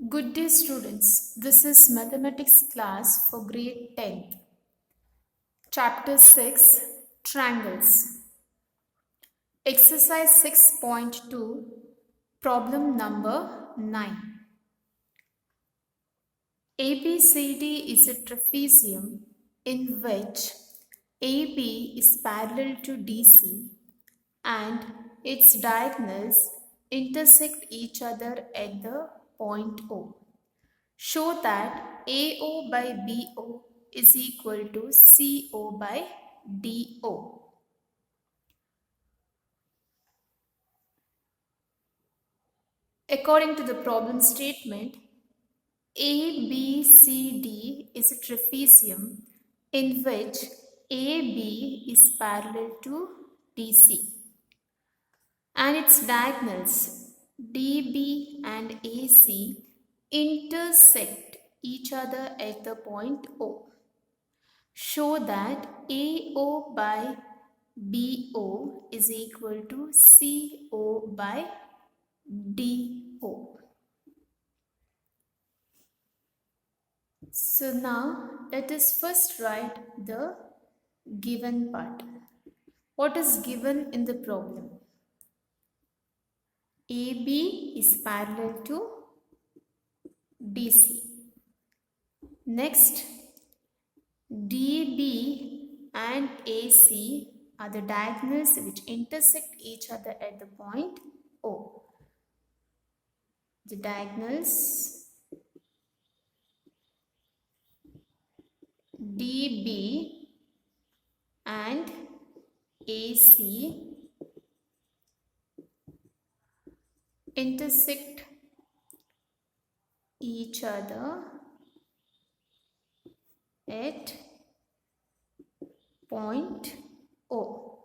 Good day, students. This is mathematics class for grade 10th. Chapter 6 Triangles. Exercise 6.2, problem number 9. ABCD is a trapezium in which AB is parallel to DC and its diagonals intersect each other at the point O. Show that AO by BO is equal to CO by DO. According to the problem statement, ABCD is a trapezium in which AB is parallel to DC and its diagonals DB and AC intersect each other at the point O. Show that AO by BO is equal to CO by DO. So now let us first write the given part. What is given in the problem? AB is parallel to DC. Next, DB and AC are the diagonals which intersect each other at the point O. The diagonals DB and AC intersect each other at point O.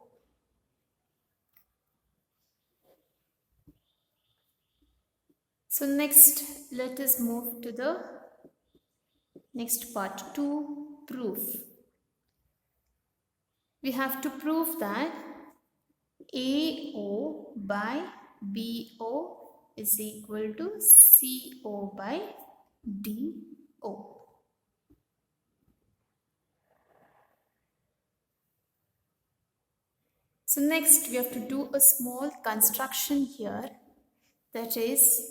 So next, let us move to the next part, to prove. We have to prove that AO by BO is equal to CO by DO. So next we have to do a small construction here, that is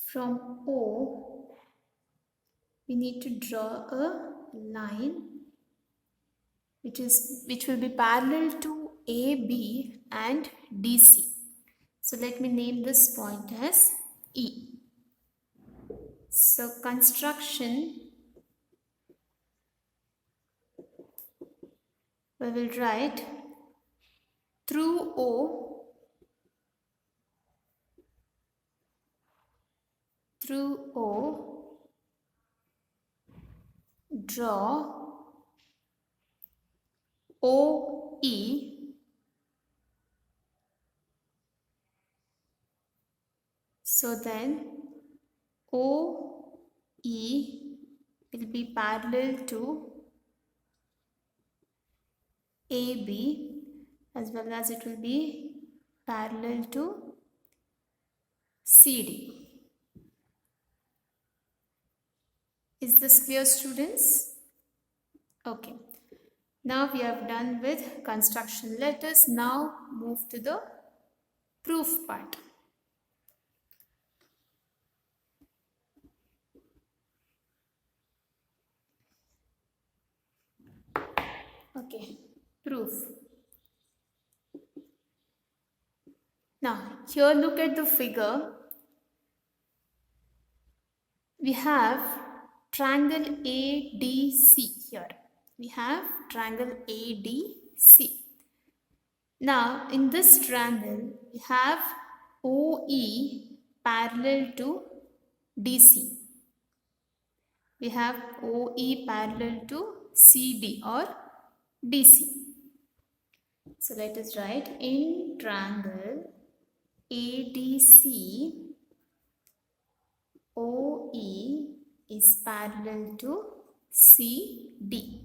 from O we need to draw a line which will be parallel to AB and DC. So let me name this point as E. So construction, we will write through O draw OE. So then OE will be parallel to AB as well as it will be parallel to CD. Is this clear, students? Okay. Now we are done with construction. Let us now move to the proof part. Okay, proof. Now, here look at the figure. We have triangle ADC here. We have triangle ADC. Now, in this triangle, we have OE parallel to DC. We have OE parallel to CD or DC. So let us write in triangle ADC, OE is parallel to CD.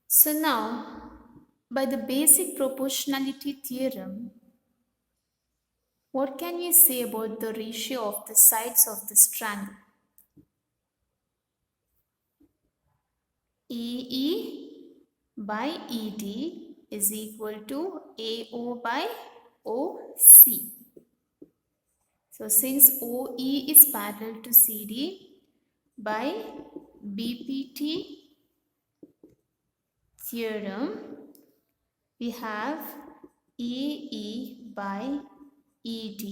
So now, by the basic proportionality theorem, What can we say about the ratio of the sides of this triangle? AE by ED is equal to AO by OC. So since OE is parallel to CD, by BPT theorem, we have AE by ED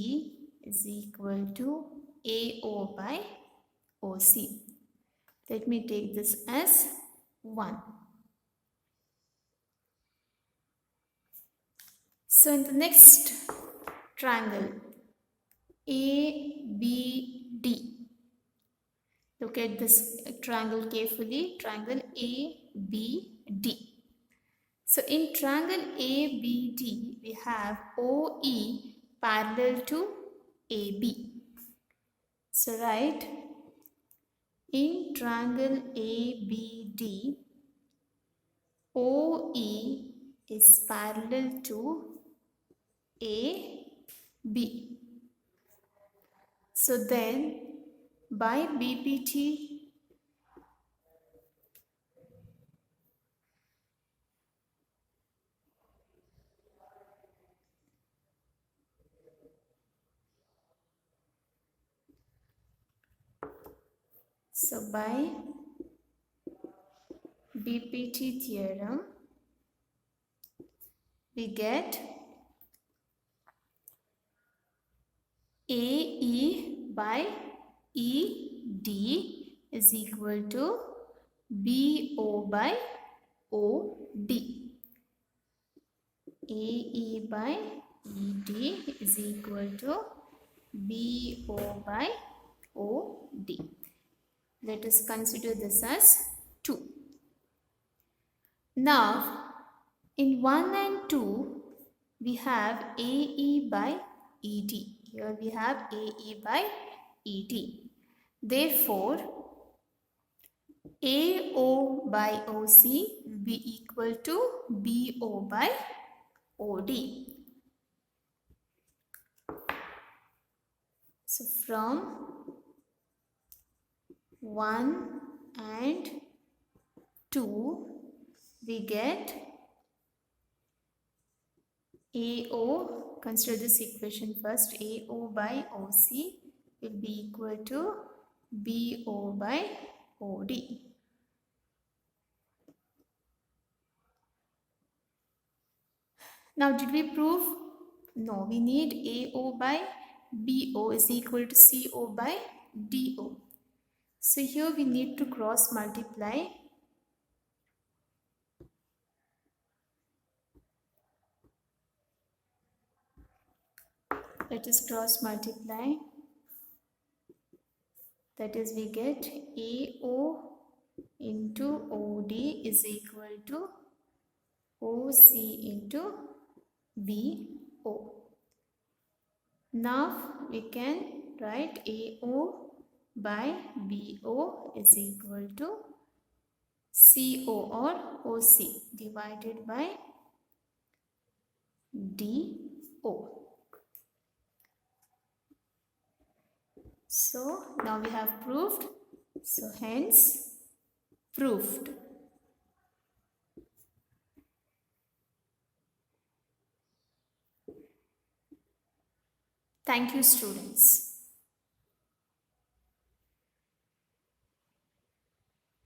is equal to AO by OC. Let me take this as 1. So in the next triangle, ABD. Look at this triangle carefully, triangle ABD. So in triangle ABD, we have OE parallel to AB. So write, in triangle ABD, OE is parallel to AB. So then by BPT, theorem, we get AE by ED is equal to BO by OD. AE by ED is equal to BO by OD. Let us consider this as 2. Now, in 1 and 2, we have AE by ED. Here we have AE by ED. Therefore, AO by OC will be equal to BO by OD. So from 1 and 2, we get AO, consider this equation first, AO by OC will be equal to BO by OD. Now did we prove? No, we need AO by BO is equal to CO by DO. So here we need to cross multiply. Let us cross multiply. That is, we get AO into OD is equal to OC into BO. Now we can write AO by BO is equal to CO or OC divided by DO. So now we have proved. So hence proved. Thank you, students.